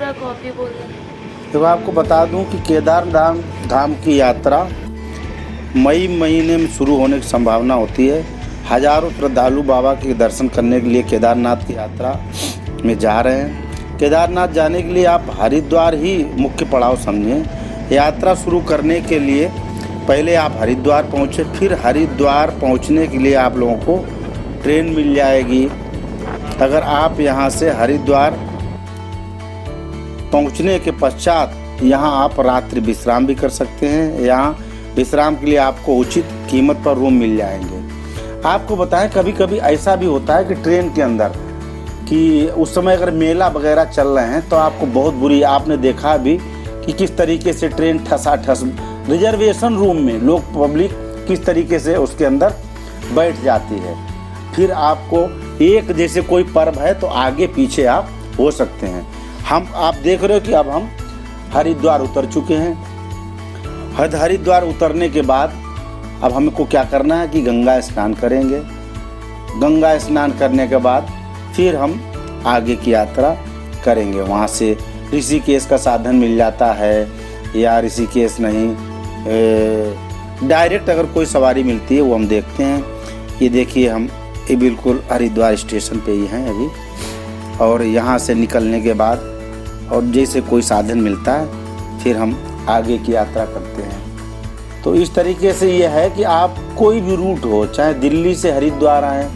Pizza coffee बोल रहे हैं। तो आपको बता दूं कि केदारनाथ धाम की यात्रा मई महीने में शुरू होने की संभावना होती है। हजारों श्रद्धालु बाबा के दर्शन करने के लिए केदारनाथ की यात्रा में जा रहे हैं। केदारनाथ जाने के लिए आप हरिद्वार ही मुख्य पड़ाव समझें। यात्रा शुरू करने के लिए पहले आप हरिद्वार पहुँचे, फिर हरिद्वार पहुँचने के लिए आप लोगों को ट्रेन मिल जाएगी। अगर आप यहाँ से हरिद्वार पहुँचने के पश्चात यहाँ आप रात्रि विश्राम भी कर सकते हैं। यहाँ विश्राम के लिए आपको उचित कीमत पर रूम मिल जाएंगे। आपको बताएं, कभी कभी ऐसा भी होता है कि ट्रेन के अंदर कि उस समय अगर मेला वगैरह चल रहे हैं तो आपको बहुत बुरी, आपने देखा भी कि किस तरीके से ट्रेन ठसाठस रिजर्वेशन रूम में लोग पब्लिक किस तरीके से उसके अंदर बैठ जाती है। फिर आपको एक जैसे कोई पर्व है तो आगे पीछे आप हो सकते हैं। आप देख रहे हो कि अब हम हरिद्वार उतर चुके हैं। हरिद्वार उतरने के बाद अब हमको क्या करना है कि गंगा स्नान करेंगे। गंगा स्नान करने के बाद फिर हम आगे की यात्रा करेंगे। वहाँ से ऋषिकेश का साधन मिल जाता है या ऋषिकेश नहीं, डायरेक्ट अगर कोई सवारी मिलती है वो हम देखते हैं। ये देखिए, हम ये बिल्कुल हरिद्वार स्टेशन पे ही हैं अभी, और यहाँ से निकलने के बाद और जैसे कोई साधन मिलता है फिर हम आगे की यात्रा करते हैं। तो इस तरीके से ये है कि आप कोई भी रूट हो, चाहे दिल्ली से हरिद्वार आएँ,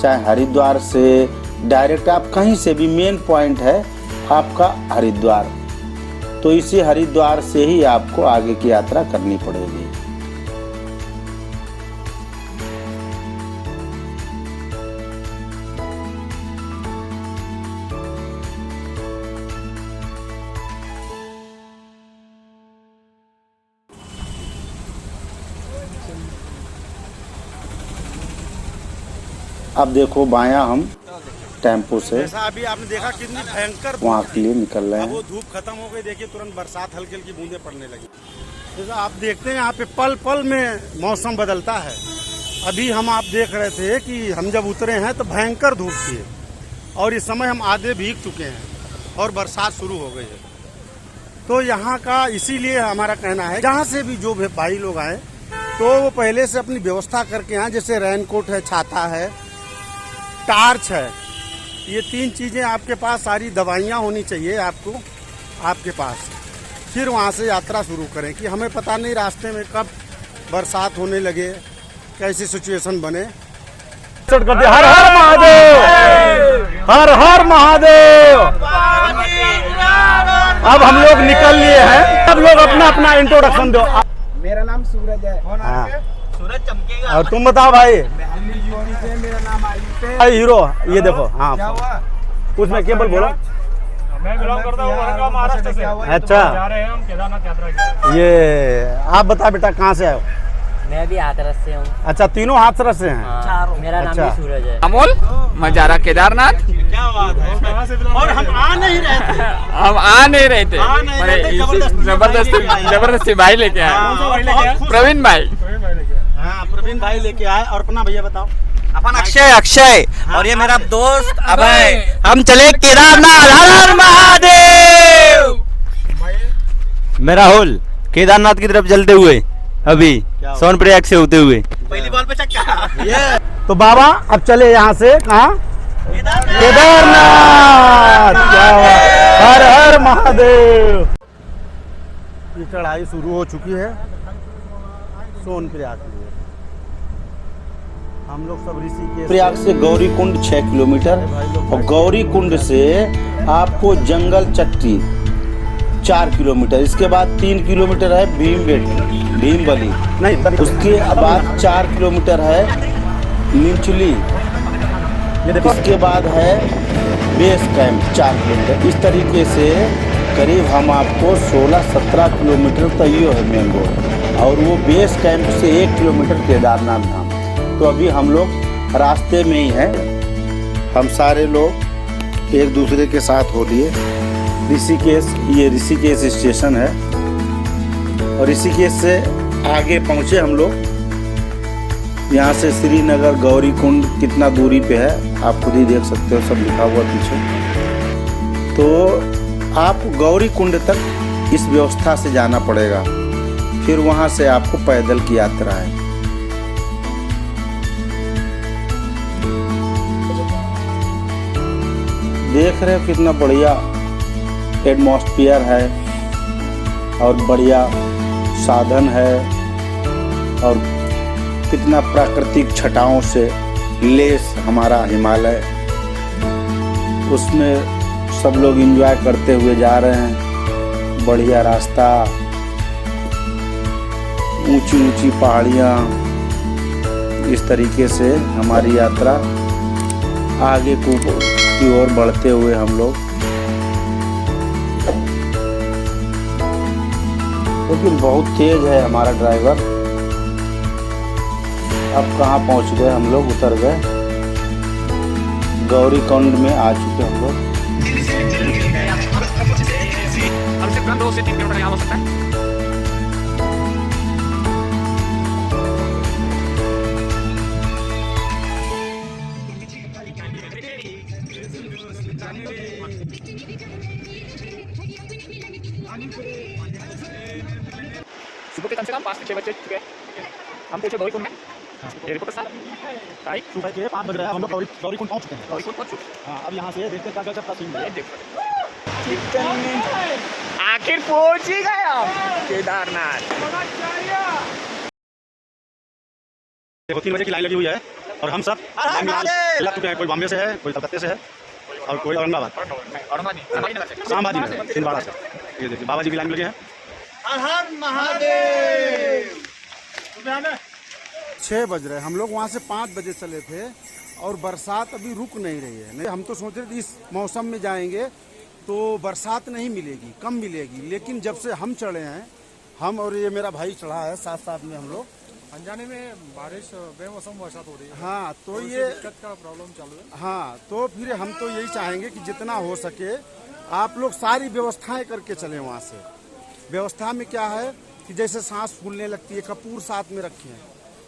चाहे हरिद्वार से डायरेक्ट आप कहीं से भी, मेन पॉइंट है आपका हरिद्वार। तो इसी हरिद्वार से ही आपको आगे की यात्रा करनी पड़ेगी। अब देखो बायां हम टेम्पो से, जैसा अभी आपने देखा कितनी भयंकर वहाँ के लिए निकल रहे अब वो हैं। धूप खत्म हो गई, देखिए तुरंत बरसात हल्की हल्की बूंदें पड़ने लगी। जैसा आप देखते हैं यहाँ पे पल पल में मौसम बदलता है। अभी हम आप देख रहे थे कि हम जब उतरे हैं तो भयंकर धूप थी और इस समय हम आधे भीग चुके हैं और बरसात शुरू हो गई है। तो यहाँ का इसीलिए हमारा कहना है, जहाँ से भी जो भाई लोग आए तो वो पहले से अपनी व्यवस्था करके आए। जैसे रेनकोट है, छाता है, टार्च है, ये 3 चीज़ें आपके पास, सारी दवाइयाँ होनी चाहिए आपको आपके पास। फिर वहाँ से यात्रा शुरू करें कि हमें पता नहीं रास्ते में कब बरसात होने लगे, कैसी सिचुएशन बने। हर हर महादेव, हर हर महादेव। अब हम लोग निकल लिए हैं। अब लोग अपना अपना इंट्रोडक्शन दो। मेरा नाम सूरज है। हाँ। सूरज चमकेगा। और तुम बताओ भाई। से मेरा नाम आयुष है। हीरो, ये देखो। हाँ, क्या हुआ? उसमें केवल बोलो। मैं बिलोंग करता हूँ महाराष्ट्र से। अच्छा, जा रहे हैं हम केदारनाथ यात्रा के लिए। ये आप बता बेटा, कहाँ से आए हो? मैं भी हाथरस से हूँ। अच्छा, तीनों हाथरस से हैं। हाँ, मेरा नाम अच्छा। भी सूरज है। अमोल, मैं जा रहा केदारनाथ। क्या बात है। और हम आ नहीं रहे थे। हम आ नहीं रहे थे, जबरदस्ती भाई लेके आए। प्रवीण भाई। हाँ, प्रवीण भाई लेके आए। और अपना भैया बताओ। अपन अक्षय और ये मेरा दोस्त अभय। हम चले केदारनाथ। हर हर महादेव। मैं राहुल केदारनाथ की तरफ चलते हुए अभी सोनप्रयाग से होते हुए। पहली बॉल पे चक्का। ये तो बाबा अब चले यहाँ से कहाँ? केदारनाथ। क्या बात। हर हर महादेव। ये चढ़ाई शुरू हो चुकी है सोनप्रयाग के लिए। हम लोग सब ऋषिकेश, प्रयाग से गौरी कुंड 6 किलोमीटर, और गौरी कुंड से आपको जंगल चट्टी 4 किलोमीटर। इसके बाद 3 किलोमीटर है भीमबली नहीं, उसके बाद 4 किलोमीटर है निंचली। इसके बाद है बेस कैंप 4 किलोमीटर। इस तरीके से करीब हम आपको 16-17 किलोमीटर तक ये है मेन रोड, और वो बेस कैंप से 1 किलोमीटर केदारनाथ धाम। तो अभी हम लोग रास्ते में ही हैं। हम सारे लोग एक दूसरे के साथ हो लिए ऋषिकेश। ये ऋषिकेश स्टेशन है और ऋषिकेश से आगे पहुँचे हम लोग। यहाँ से श्रीनगर गौरी कुंड कितना दूरी पे है आप खुद ही देख सकते हो, सब लिखा हुआ पीछे। तो आपको गौरी कुंड तक इस व्यवस्था से जाना पड़ेगा, फिर वहां से आपको पैदल की यात्रा है। देख रहे हो कितना बढ़िया एटमॉस्फेयर है और बढ़िया साधन है और कितना प्राकृतिक छटाओं से लेस हमारा हिमालय, उसमें सब लोग एंजॉय करते हुए जा रहे हैं। बढ़िया रास्ता, ऊंची ऊंची पहाड़ियाँ, इस तरीके से हमारी यात्रा आगे की ओर बढ़ते हुए हम लोग, लेकिन बहुत तेज है हमारा ड्राइवर। अब कहाँ पहुँच गए हम लोग, उतर गए, गौरी कुंड में आ चुके हम लोग। हमसे तुरंत 2 से 3 किलोमीटर यहाँ हो सकता है। सुबह के कम से कम 5 से 6 बजे चुके हैं। हम पहुंचे गौरी कुंड में एयरपोर्ट के साथ। राइट, सुबह के 5 बज रहे हैं, हम लोग गौरी कुंड पहुंच चुके हैं। गौरी कुंड पहुंच चुके हाँ, अब यहाँ से देखते हैं क्या क्या सीन है। आखिर पहुंच ही गए हम केदारनाथ। देखो 3 बजे की लाइन लगी हुई है और हम सब लग चुके हैं। कोई बॉम्बे से है, कोई कलकत्ते से है और कोई औरंगाबाद, शाहबादी में, छिंदवाड़ा से। ये देखिए बाबा जी की लाइन लगे हैं। 6 बज रहे, हम लोग वहाँ से 5 बजे चले थे और बरसात अभी रुक नहीं रही है। नहीं, हम तो सोच रहे थे इस मौसम में जाएंगे तो बरसात नहीं मिलेगी, कम मिलेगी, लेकिन जब से हम चढ़े हैं, हम और ये मेरा भाई चढ़ा है साथ साथ में हम लोग, अनजाने में बारिश बेमौसम बरसात हो रही है। हाँ तो ये दिक्कत का प्रॉब्लम चालू है। हाँ तो फिर हम तो यही चाहेंगे कि जितना हो सके आप लोग सारी व्यवस्थाएं करके चलें वहाँ से। व्यवस्था में क्या है कि जैसे सांस फूलने लगती है, कपूर साथ में रखें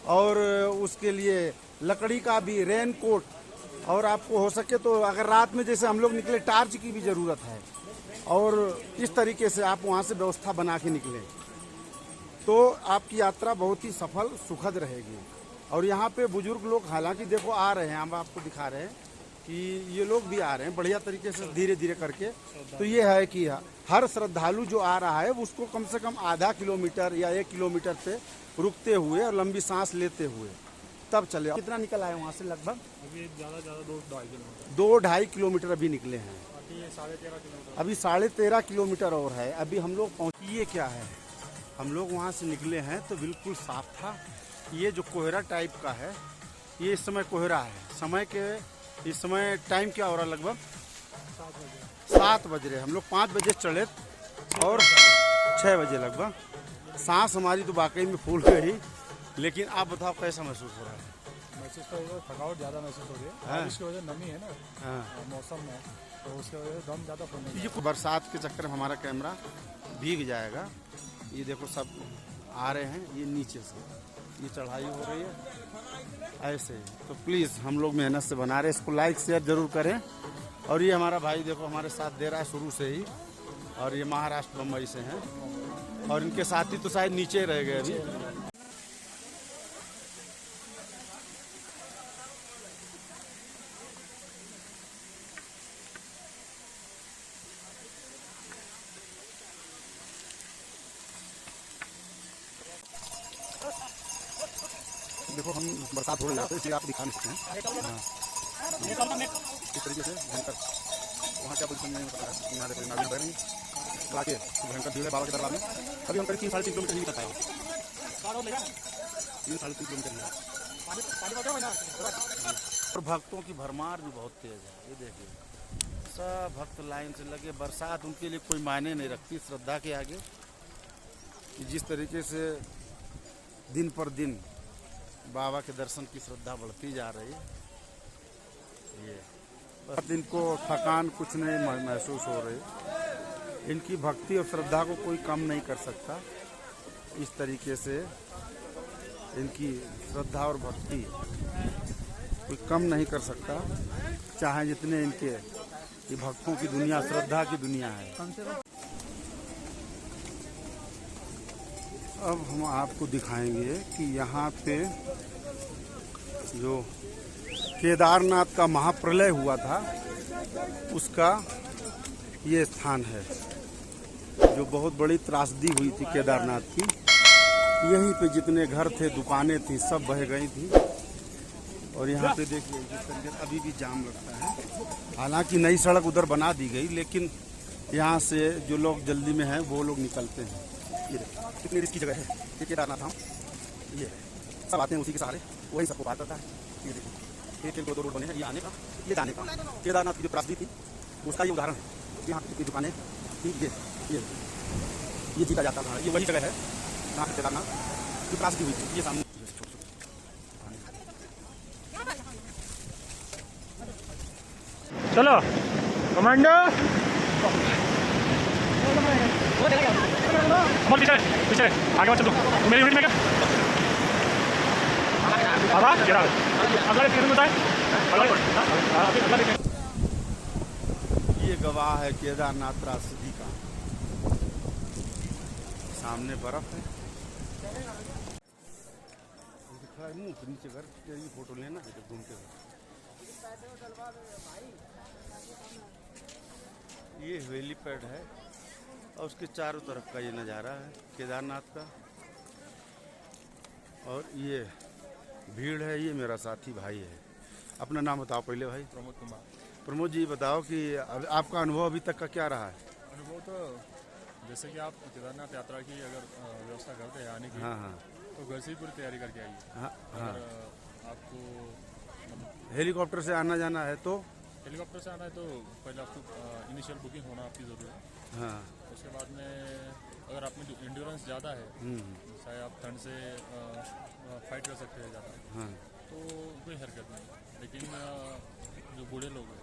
और उसके लिए लकड़ी का भी रेन कोट, और आपको हो सके तो अगर रात में जैसे हम लोग निकले टार्च की भी ज़रूरत है, और इस तरीके से आप वहाँ से व्यवस्था बना के निकलें तो आपकी यात्रा बहुत ही सफल सुखद रहेगी। और यहाँ पे बुजुर्ग लोग हालांकि देखो आ रहे हैं, हम आपको दिखा रहे हैं कि ये लोग भी आ रहे हैं बढ़िया तरीके से धीरे धीरे करके। तो ये है कि हर श्रद्धालु जो आ रहा है वो उसको कम से कम आधा किलोमीटर या 1 किलोमीटर पे रुकते हुए और लंबी सांस लेते हुए तब चले। कितना निकल आए वहाँ से? लगभग अभी ज़्यादा 2-2.5 किलोमीटर, 2-2.5 किलोमीटर अभी निकले हैं। बाकी 13.5 किलोमीटर। अभी 13.5 किलोमीटर और है। अभी हम लोग पहुँचिए क्या है, हम लोग वहाँ से निकले हैं तो बिल्कुल साफ था। ये जो कोहरा टाइप का है, ये इस समय कोहरा है। समय के इस समय टाइम क्या हो रहा है? लगभग 7 बज रहे। हम लोग 5 बजे चढ़े और 6 बजे लगभग। सांस हमारी तो वाकई में फूल गई। लेकिन आप बताओ कैसा महसूस हो रहा है? महसूस तो थकावट ज़्यादा महसूस हो रही है। हाँ। बारिश की वजह नमी है ना, हाँ, मौसम में, तो उसके वजह से दम ज़्यादा फूलने ये बरसात के चक्कर में हमारा कैमरा भीग जाएगा। ये देखो सब आ रहे हैं, ये नीचे से ये चढ़ाई हो रही है ऐसे। तो प्लीज़ हम लोग मेहनत से बना रहे हैं, इसको लाइक शेयर जरूर करें। और ये हमारा भाई देखो हमारे साथ दे रहा है शुरू से ही, और ये महाराष्ट्र बम्बई से हैं और इनके साथी तो शायद नीचे रह गए अभी। देखो हम बरसात हो रही है तो इसलिए आप दिखा नहीं सकते हैं। हाँ, इस तरीके से भयंकर वहाँ क्या पोजिशन में यहाँ देखो नारियल बह रही आके भयंकर भीड़ है बाबा के दरबार में। अभी हम करीब 3-3.5 किलोमीटर ही निकल पाए, 3-3.5 किलोमीटर। और भक्तों की भरमार भी बहुत तेज है। ये देखिए सब भक्त लाइन से लगे। बरसात उनके लिए कोई मायने नहीं रखती श्रद्धा के आगे। जिस तरीके से दिन पर दिन बाबा के दर्शन की श्रद्धा बढ़ती जा रही है, ये बस इनको थकान कुछ नहीं महसूस हो रही। इनकी भक्ति और श्रद्धा को कोई कम नहीं कर सकता। इस तरीके से इनकी श्रद्धा और भक्ति कोई कम नहीं कर सकता, चाहे जितने इनके ये भक्तों की दुनिया, श्रद्धा की दुनिया है। अब हम आपको दिखाएंगे कि यहाँ पे जो केदारनाथ का महाप्रलय हुआ था उसका ये स्थान है, जो बहुत बड़ी त्रासदी हुई थी केदारनाथ की। यहीं पे जितने घर थे, दुकानें थी, सब बह गई थी। और यहाँ पे देखिए जिस तरीके अभी भी जाम लगता है। हालांकि नई सड़क उधर बना दी गई, लेकिन यहाँ से जो लोग जल्दी में हैं वो लोग निकलते हैं। ये कितनी रिस्की जगह है ये केदारनाथ धाम। ये सब आते हैं उसी के सहारे, वही सबको पार करता है। ये देखिए एक 2 रोड बने हैं, ये आने का, ये जाने का। केदारनाथ की जो त्रासदी थी उसका ये उदाहरण है। यहाँ की दुकानें थी, ये जीता जाता था। ये वही जगह है जहाँ केदारनाथ की त्रासदी हुई थी। ये सामने चलो कमांडो पीछे पीछे आगे चलो। मेरी यूनिट में क्या आधा गिरा अगला कितने बताए ये गवाह है केदारनाथ त्रासदी का। सामने बर्फ है, मुंह नीचे कर ये फोटो लेना है जब घूमते हुए। ये हेलीपैड है और उसके चारों तरफ का ये नज़ारा है केदारनाथ का। और ये भीड़ है, ये मेरा साथी भाई है। अपना नाम बताओ पहले भाई। प्रमोद कुमार। प्रमोद जी बताओ कि आपका अनुभव अभी तक का क्या रहा है? अनुभव तो जैसे कि आप केदारनाथ यात्रा की अगर व्यवस्था करते हैं आने की, हाँ हाँ तो घर से ही पूरी तैयारी करके आइए। हाँ हाँ। अगर आपको हेलीकॉप्टर से आना जाना है तो हेलीकॉप्टर से आना है तो पहले आपको इनिशियल बुकिंग होना आपकी ज़रूरी है। हाँ। उसके बाद में अगर आप में इंड्योरेंस ज़्यादा है, चाहे आप ठंड से फाइट कर सकते हैं ज़्यादा, हाँ। तो कोई हरकत नहीं। लेकिन जो बूढ़े लोग हैं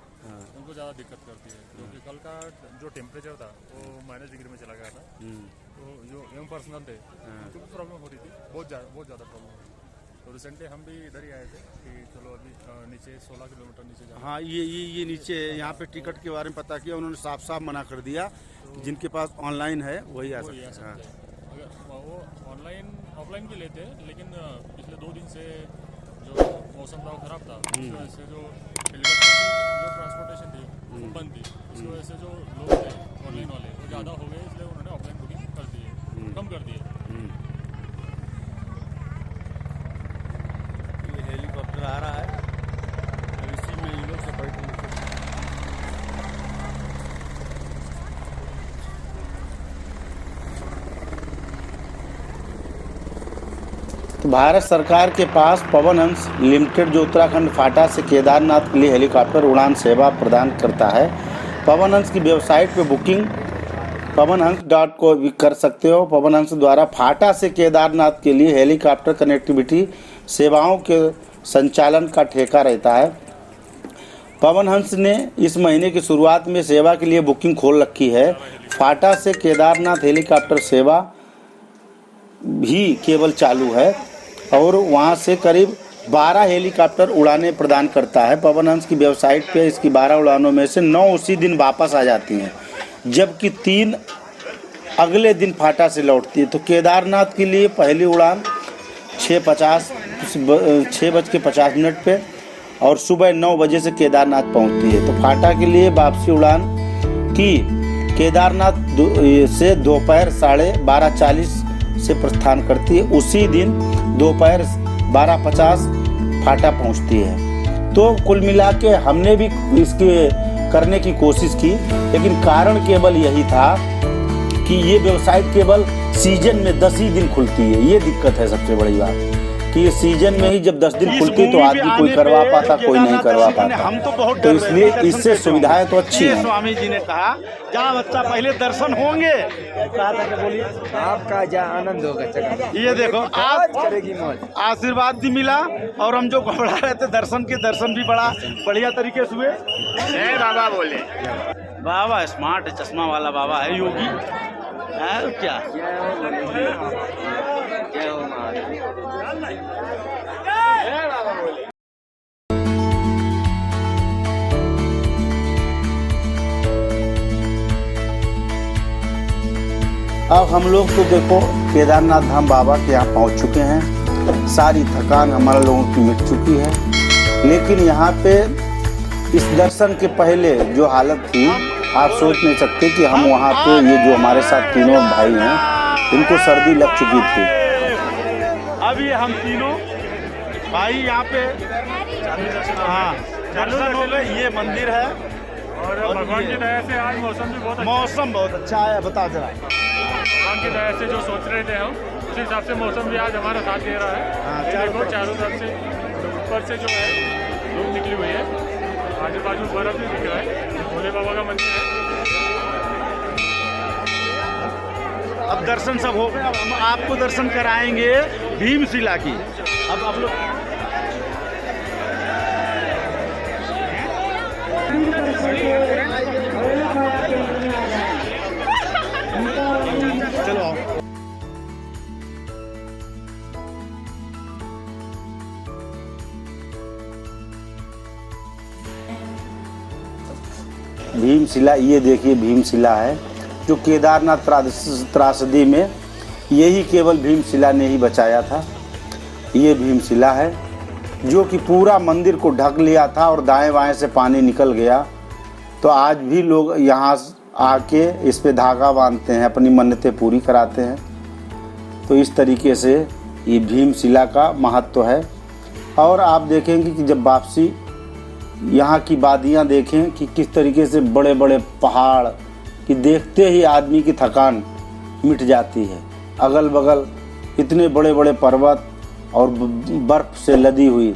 उनको ज़्यादा दिक्कत करती है, क्योंकि कल का जो टेम्परेचर था वो -डिग्री में चला गया था। तो जो यंग पर्सनल थे उनको भी प्रॉब्लम हो रही थी, बहुत ज़्यादा प्रॉब्लम हो रही थी। तो रिसेंटली हम भी इधर ही आए थे कि चलो अभी नीचे 16 किलोमीटर नीचे जाना। हाँ, ये नीचे यहाँ पे टिकट के बारे में पता किया, उन्होंने साफ साफ मना कर दिया। जिनके पास ऑनलाइन है वही आ सकते हैं। अगर वो ऑनलाइन ऑफलाइन भी लेते हैं, लेकिन पिछले 2 दिन से जो मौसम था वो खराब था, उसकी वजह से जो हेलीकॉप्टर की जो ट्रांसपोर्टेशन थी वो बंद थी। उसकी वजह से जो लोग थे ऑनलाइन वाले वो ज़्यादा हो गए, इसलिए उन्होंने ऑफलाइन बुकिंग कर दी है, कम कर दी है। ये हेलीकॉप्टर आ रहा है, इसी में ये लोग से बैठेंगे। भारत सरकार के पास पवन हंस लिमिटेड, जो उत्तराखंड फाटा से केदारनाथ के लिए हेलीकॉप्टर उड़ान सेवा प्रदान करता है। पवन हंस की वेबसाइट पे बुकिंग pawanhans.co भी कर सकते हो। पवन हंस द्वारा फाटा से केदारनाथ के लिए हेलीकॉप्टर कनेक्टिविटी सेवाओं के संचालन का ठेका रहता है। पवन हंस ने इस महीने की शुरुआत में सेवा के लिए बुकिंग खोल रखी है। फाटा से केदारनाथ हेलीकॉप्टर सेवा भी केवल चालू है और वहां से करीब 12 हेलीकॉप्टर उड़ानें प्रदान करता है। पवन हंस की वेबसाइट पे इसकी 12 उड़ानों में से 9 उसी दिन वापस आ जाती हैं, जबकि 3 अगले दिन फाटा से लौटती है। तो केदारनाथ के लिए पहली उड़ान 6:50 पे और सुबह 9 बजे से केदारनाथ पहुंचती है। तो फाटा के लिए वापसी उड़ान की केदारनाथ से दोपहर 12:40 से प्रस्थान करती है। उसी दिन दोपहर 12:50 फाटा पहुंचती है। तो कुल मिला के हमने भी इसके करने की कोशिश की, लेकिन कारण केवल यही था कि ये वेबसाइट केवल सीजन में 10 ही दिन खुलती है। ये दिक्कत है सबसे बड़ी बात कि ये सीजन में ही जब 10 दिन खुलती तो आदमी कोई करवा पाता, कोई नहीं करवा पाता। तो इसलिए इससे सुविधाएं तो अच्छी हैं। स्वामी जी ने कहा जहाँ बच्चा पहले दर्शन होंगे, कहा था कि बोलिए आपका जहाँ आनंद होगा ये देखो आप करेगी मौज। आशीर्वाद भी मिला और हम जो घबरा रहे थे दर्शन भी बड़ा बढ़िया तरीके से हुए। बाबा बोले बाबा स्मार्ट चश्मा वाला बाबा है, योगी है क्या। जय हो महादेव। अब हम लोग तो देखो केदारनाथ धाम बाबा के यहाँ पहुँच चुके हैं। सारी थकान हमारे लोगों की मिट चुकी है, लेकिन यहाँ पे इस दर्शन के पहले जो हालत थी आप सोच नहीं सकते कि हम वहाँ पे ये जो हमारे साथ तीनों भाई हैं इनको सर्दी लग चुकी थी। अभी हम तीनों भाई यहाँ पे दर्शन हो गए। ये मंदिर है और भगवान की दया से आज मौसम भी बहुत मौसम बहुत अच्छा है। बता जरा भगवान की दया से जो सोच रहे थे हम उस हिसाब से मौसम भी आज हमारा साथ दे रहा है। ये देखो चारों तरफ से ऊपर से जो है धूप निकली हुई है, आजू बाजू बर्फ भी दिख रहा है, भोले बाबा का मंदिर है। अब दर्शन सब हो गए। अब हम आपको दर्शन कराएंगे भीमशिला की। अब आप लोग चलो आओ। भीमशिला, ये देखिए भीमशिला है जो केदारनाथ त्रासदी में यही केवल भीमशिला ने ही बचाया था। ये भीमशिला है जो कि पूरा मंदिर को ढक लिया था और दाएं बाएं से पानी निकल गया। तो आज भी लोग यहाँ आके इस पे धागा बांधते हैं, अपनी मन्नतें पूरी कराते हैं। तो इस तरीके से ये भीमशिला का महत्व है। और आप देखेंगे कि जब वापसी यहाँ की वादियाँ देखें कि किस तरीके से बड़े बड़े पहाड़ कि देखते ही आदमी की थकान मिट जाती है। अगल बगल इतने बड़े बड़े पर्वत और बर्फ़ से लदी हुई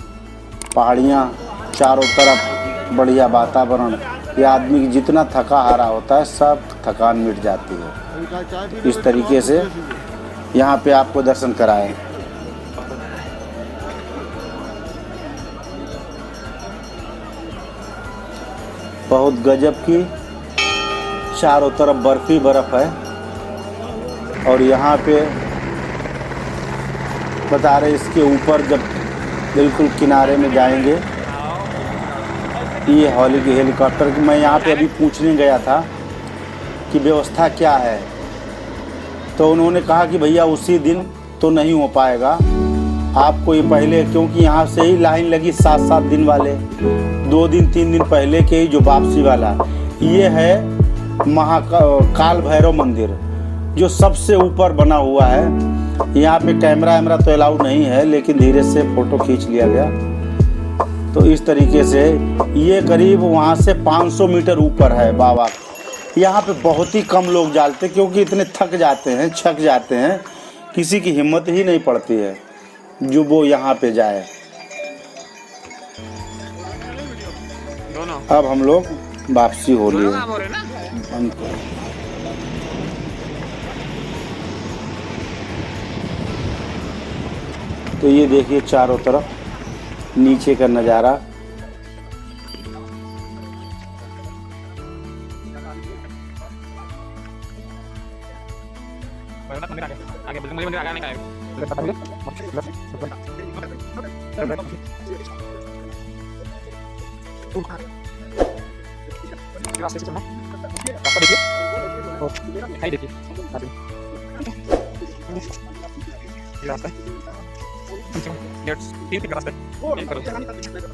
पहाड़ियाँ, चारों तरफ बढ़िया वातावरण, ये आदमी की जितना थका हारा होता है सब थकान मिट जाती है। इस तरीके से यहाँ पे आपको दर्शन कराएं। बहुत गजब की चारों तरफ बर्फ ही बर्फ है। और यहाँ पे बता रहे इसके ऊपर जब बिल्कुल किनारे में जाएंगे, ये हेलीकॉप्टर की मैं यहाँ पे अभी पूछने गया था कि व्यवस्था क्या है, तो उन्होंने कहा कि भैया उसी दिन तो नहीं हो पाएगा आपको, ये पहले, क्योंकि यहाँ से ही लाइन लगी 7-7 दिन वाले, 2 दिन 3 दिन पहले के ही जो वापसी वाला। ये है महाकाल भैरव मंदिर जो सबसे ऊपर बना हुआ है। यहाँ पे कैमरा तो अलाउड नहीं है, लेकिन धीरे से फ़ोटो खींच लिया गया। तो इस तरीके से ये करीब वहाँ से 500 मीटर ऊपर है बाबा। यहाँ पे बहुत ही कम लोग जाते क्योंकि इतने थक जाते हैं, छक जाते हैं, किसी की हिम्मत ही नहीं पड़ती है जो वो यहाँ पे जाए। अब हम लोग वापसी हो लिए। तो ये देखिए चारों तरफ नीचे का नज़ारा।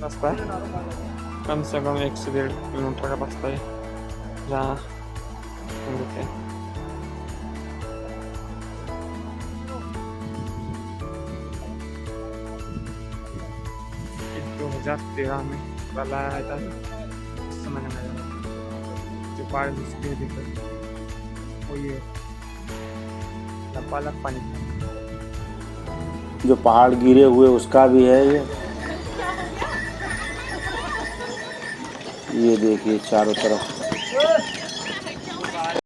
रास्ता है कम से कम 1 से 1.5 किलोमीटर का रास्ता है जहाँ हम रुके हैं। तो 2013 में लाया था इस समय में जो पहाड़ दिख वो ये लंबा पानी जो पहाड़ गिरे हुए उसका भी है। ये देखिए चारों तरफ